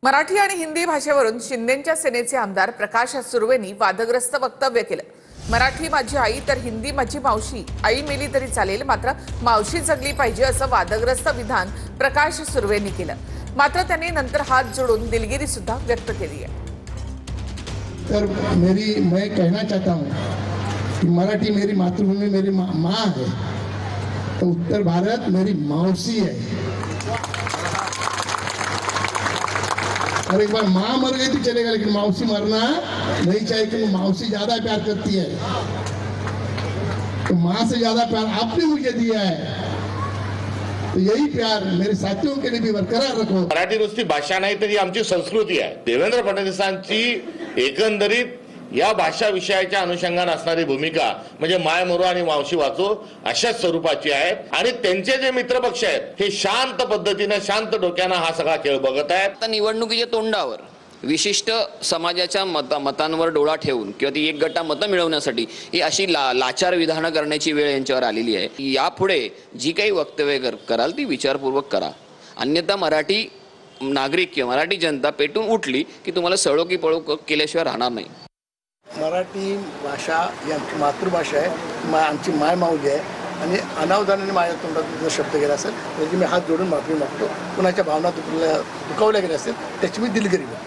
मराठी आणि हिंदी भाषेवरून शिंदेंच्या सेनेचे आमदार प्रकाश सुर्वेंनी वादग्रस्त वक्तव्य केलं। मराठी माझी आई तर हिंदी माझी मावशी, आई मेली तरी चालेल मात्र मावशी जगली पाहिजे असं वादग्रस्त विधान प्रकाश सुर्वेंनी केलं। मात्र त्यांनी नंतर हात जोडून दिलगिरी सुद्धा व्यक्त केली आहे। तर मैं कहना चाहता हूँ कि मराठी मेरी मातृभूमि, मेरी माँ है, तो उत्तर भारत मेरी मौसी है। और एक बार माँ मर गई तो चलेगा, लेकिन मौसी मरना नहीं चाहिए, क्योंकि मौसी ज्यादा प्यार करती है। तो माँ से ज्यादा प्यार आपने मुझे दिया है, तो यही प्यार मेरे साथियों के लिए भी बरकरार रखो। मराठी नुसती भाषा नाही तर ही आमची संस्कृती आहे। देवेंद्र फडणवीसांची एकंदरीत या भाषा विषयाच्या अनुषंगाने असणारी भूमिका म्हणजे माय मरो आणि मावशी वाचो अशाच स्वरूपाची आहे। आणि त्यांचे जे मित्रपक्ष आहेत हे शांत पद्धतीने शांत डोक्याने हा सगळा खेळ बघत आहेत। आता निवडणुकीच्या तोंडावर विशिष्ट समाजाच्या मतांवर डोळा ठेवून किंवा ती एक गटा मतं मिळवण्यासाठी ही अशी लाचार विधानं करण्याची वेळ यांच्यावर आलेली आहे। यापुढे जी काही वक्तव्य कराल ती विचारपूर्वक करा, अन्यथा मराठी नागरिक किंवा मराठी जनता पेटून उठली की तुम्हाला सळो की पळो केल्याशिवाय राहणार नाही। मराठी भाषा ही आमची मातृभाषा आहे, आमची माय माऊली आहे आणि अनावधानाने माझ्या तोंडातून जर शब्द गेला असेल तर मी हात जोडून माफी मागतो। कुणाच्या भावना दुखावल्या गेल्या असेल त्याची मी दिलगिरी करतो।